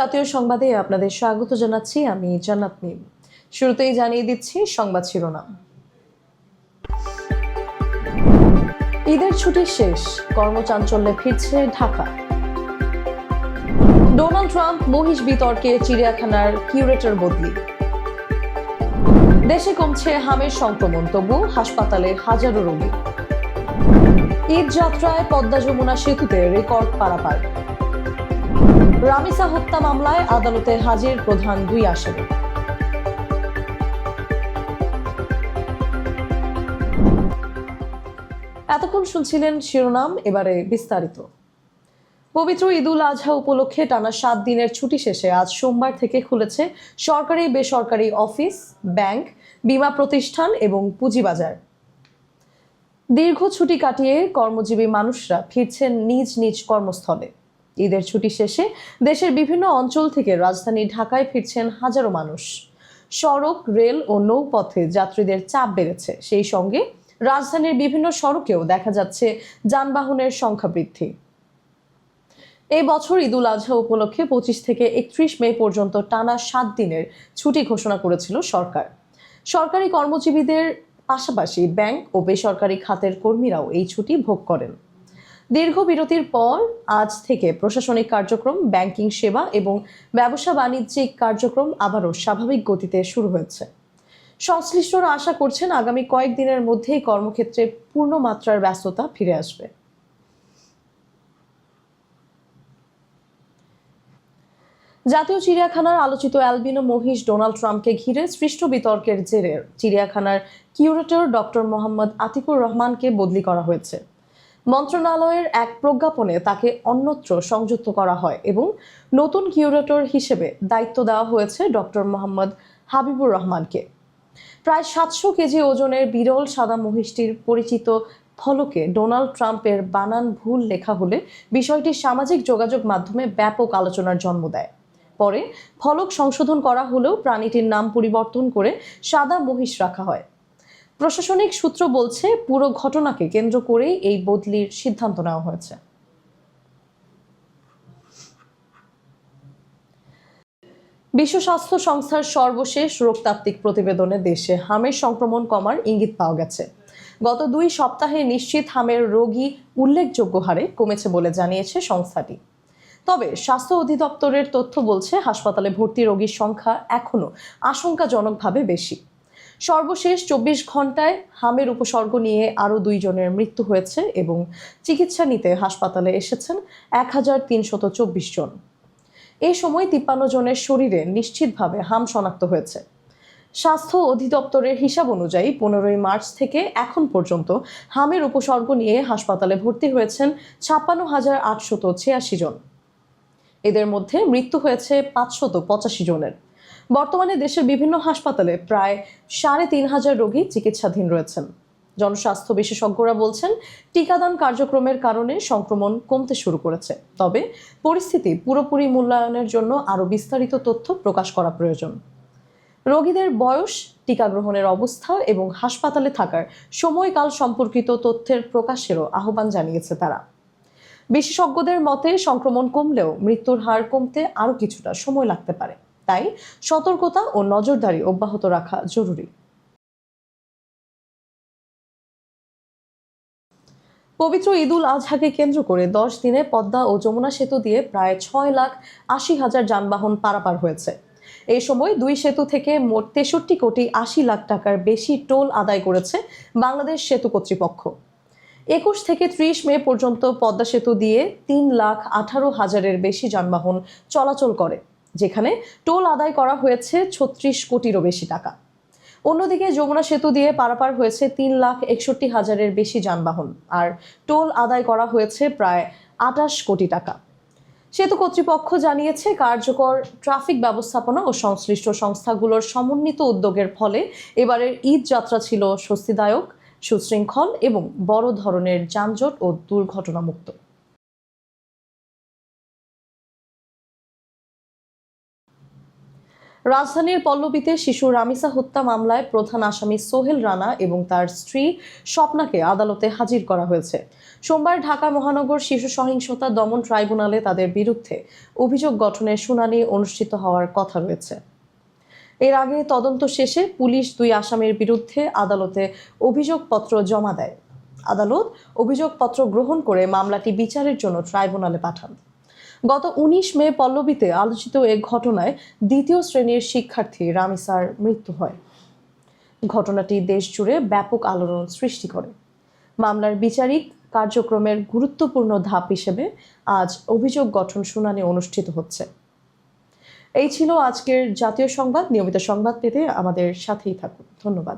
জাতীয় সংবাদে আপনাদের স্বাগত জানাচ্ছি। আমি জান্নাত মিম। শুরুতেই জানিয়ে দিচ্ছি সংবাদ শিরোনাম। ঈদের ছুটি শেষ, কর্মচাঞ্চল্যে ফিরছে ঢাকা। ডোনাল্ড ট্রাম্প মহিষ বিতর্কে চিড়িয়াখানার কিউরেটর বদলি। দেশে কমছে হামের সংক্রমণ, তবু হাসপাতালে হাজারো রোগী। ঈদ যাত্রায় পদ্মা যমুনা সেতুতে রেকর্ড পারাপার। রামিসা হত্যা মামলায় আদালতে হাজির প্রধান দুই আসামি। এতক্ষণ শুনছিলেন শিরোনাম, এবারে বিস্তারিত। পবিত্র ঈদুল আজহা উপলক্ষে টানা 7 দিনের ছুটি শেষে আজ সোমবার থেকে খুলেছে সরকারি বেসরকারি অফিস, ব্যাংক, বীমা প্রতিষ্ঠান এবং পুঁজিবাজার। দীর্ঘ ছুটি কাটিয়ে কর্মজীবী মানুষরা ফিরছেন নিজ নিজ কর্মস্থলে। ঈদের ছুটি শেষে দেশের বিভিন্ন অঞ্চল থেকে রাজধানী ঢাকায় ফিরছেন হাজারো মানুষ। সড়ক, রেল ও নৌপথে যাত্রীদের চাপ বেড়েছে, সেই সঙ্গে রাজধানীর বিভিন্ন সড়কেও দেখা যাচ্ছে যানবাহনের সংখ্যা বৃদ্ধি। এই বছর ঈদুল আজহা উপলক্ষে 25 থেকে 31 মে পর্যন্ত টানা 7 দিনের ছুটি ঘোষণা করেছিল সরকার। সরকারি কর্মজীবীদের পাশাপাশি ব্যাংক ও বেসরকারি খাতের কর্মীরাও এই ছুটি ভোগ করেন। দীর্ঘ বিরতির পর আজ থেকে প্রশাসনিক কার্যক্রম, ব্যাংকিং সেবা এবং ব্যবসা বাণিজ্যিক কার্যক্রম আবারও স্বাভাবিক গতিতে শুরু হয়েছে। সংশ্লিষ্টরা আশা করছেন আগামী কয়েকদিনের মধ্যেই কর্মক্ষেত্রে পূর্ণমাত্রার ব্যস্ততা ফিরে আসবে। জাতীয় চিড়িয়াখানার আলোচিত অ্যালবিনো মহিষ ডোনাল্ড ট্রাম্পকে ঘিরে সৃষ্ট বিতর্কের জেরে চিড়িয়াখানার কিউরেটর ডক্টর মোহাম্মদ আতিকুর রহমানকে বদলি করা হয়েছে। মন্ত্রণালয়ের এক প্রজ্ঞাপনে তাকে অন্যত্র সংযুক্ত করা হয় এবং নতুন কিউরেটর হিসেবে দায়িত্ব দেওয়া হয়েছে ডক্টর মোহাম্মদ হাবিবুর রহমানকে। প্রায় 700 কেজি ওজনের বিরল সাদা মহিষটির পরিচিত ফলকে ডোনাল্ড ট্রাম্পের বানান ভুল লেখা হলে বিষয়টি সামাজিক যোগাযোগ মাধ্যমে ব্যাপক আলোচনার জন্ম দেয়। পরে ফলক সংশোধন করা হলেও প্রাণীটির নাম পরিবর্তন করে সাদা মহিষ রাখা হয়। প্রশাসনিক সূত্র বলছে, পুরো ঘটনাকে কেন্দ্র করেই এই বদলির সিদ্ধান্ত নেওয়া হয়েছে। বিশ্ব স্বাস্থ্য সংস্থার সর্বশেষ রোগতাত্ত্বিক প্রতিবেদনে দেশে হামের সংক্রমণ কমার ইঙ্গিত পাওয়া গেছে। গত 2 সপ্তাহে নিশ্চিত হামের রোগী উল্লেখযোগ্য হারে কমেছে বলে জানিয়েছে সংস্থাটি। তবে স্বাস্থ্য অধিদপ্তরের তথ্য বলছে, হাসপাতালে ভর্তি রোগীর সংখ্যা এখনও আশঙ্কাজনকভাবে বেশি। সর্বশেষ 24 ঘন্টায় হামের উপসর্গ নিয়ে আরও 2 জনের মৃত্যু হয়েছে এবং চিকিৎসা নিতে হাসপাতালে এসেছেন 1324 জন। এই সময় 53 জনের শরীরে নিশ্চিতভাবে হাম শনাক্ত হয়েছে। স্বাস্থ্য অধিদপ্তরের হিসাব অনুযায়ী 15 মার্চ থেকে এখন পর্যন্ত হামের উপসর্গ নিয়ে হাসপাতালে ভর্তি হয়েছেন 56,886 জন। এদের মধ্যে মৃত্যু হয়েছে 585 জনের। বর্তমানে দেশের বিভিন্ন হাসপাতালে প্রায় 3,500 রোগী চিকিৎসাধীন রয়েছেন। জনস্বাস্থ্য বিশেষজ্ঞরা বলছেন, টিকাদান কার্যক্রমের কারণে সংক্রমণ কমতে শুরু করেছে। তবে পরিস্থিতি পুরোপুরি মূল্যায়নের জন্য আরও বিস্তারিত তথ্য প্রকাশ করা প্রয়োজন। রোগীদের বয়স, টিকা গ্রহণের অবস্থা এবং হাসপাতালে থাকার সময়কাল সম্পর্কিত তথ্যের প্রকাশেরও আহ্বান জানিয়েছে তারা। বিশেষজ্ঞদের মতে, সংক্রমণ কমলেও মৃত্যুর হার কমতে আরও কিছুটা সময় লাগতে পারে, তাই সতর্কতা ও নজরদারি অব্যাহত রাখা জরুরি। পবিত্র ঈদুল আজহাকে কেন্দ্র করে 10 দিনে পদ্মা ও যমুনা সেতু দিয়ে প্রায় 6,80,000 যানবাহন পারাপার হয়েছে। এই সময় 2 সেতু থেকে মোট 63 কোটি 80 লাখ টাকার বেশি টোল আদায় করেছে বাংলাদেশ সেতু কর্তৃপক্ষ। 21 থেকে 30 মে পর্যন্ত পদ্মা সেতু দিয়ে 3,18,000-এর বেশি যানবাহন চলাচল করে, যেখানে টোল আদায় করা হয়েছে 36 কোটিরও বেশি টাকা। অন্যদিকে যমুনা সেতু দিয়ে পারাপার হয়েছে 3,61,000-এর বেশি যানবাহন, আর টোল আদায় করা হয়েছে প্রায় 28 কোটি টাকা। সেতু কর্তৃপক্ষ জানিয়েছে, কার্যকর ট্রাফিক ব্যবস্থাপনা ও সংশ্লিষ্ট সংস্থাগুলোর সমন্বিত উদ্যোগের ফলে এবারের ঈদ যাত্রা ছিল স্বস্তিদায়ক, সুশৃঙ্খল এবং বড় ধরনের যানজট ও দুর্ঘটনামুক্ত। রাজধানীর পল্লবীতে শিশু রামিসা হত্যা মামলায় প্রধান আসামি সোহেল রানা এবং তার স্ত্রী স্বপ্নাকে আদালতে হাজির করা হয়েছে। সোমবার ঢাকা মহানগর শিশু সহিংসতা দমন ট্রাইব্যুনালে তাদের বিরুদ্ধে অভিযোগ গঠনের শুনানি অনুষ্ঠিত হওয়ার কথা রয়েছে। এর আগে তদন্ত শেষে পুলিশ দুই আসামির বিরুদ্ধে আদালতে অভিযোগপত্র জমা দেয়। আদালত অভিযোগপত্র গ্রহণ করে মামলাটি বিচারের জন্য ট্রাইব্যুনালে পাঠান। গত 19 মে পল্লবীতে আলোচিত এ ঘটনায় দ্বিতীয় শ্রেণীর শিক্ষার্থী রামিসার মৃত্যু হয়। ঘটনাটি দেশ জুড়ে ব্যাপক আলোড়ন সৃষ্টি করে। মামলার বিচারিক কার্যক্রমের গুরুত্বপূর্ণ ধাপ হিসেবে আজ অভিযোগ গঠন শুনানি অনুষ্ঠিত হচ্ছে। এই ছিল আজকের জাতীয় সংবাদ। নিয়মিত সংবাদ পেতে আমাদের সাথেই থাকুন। ধন্যবাদ।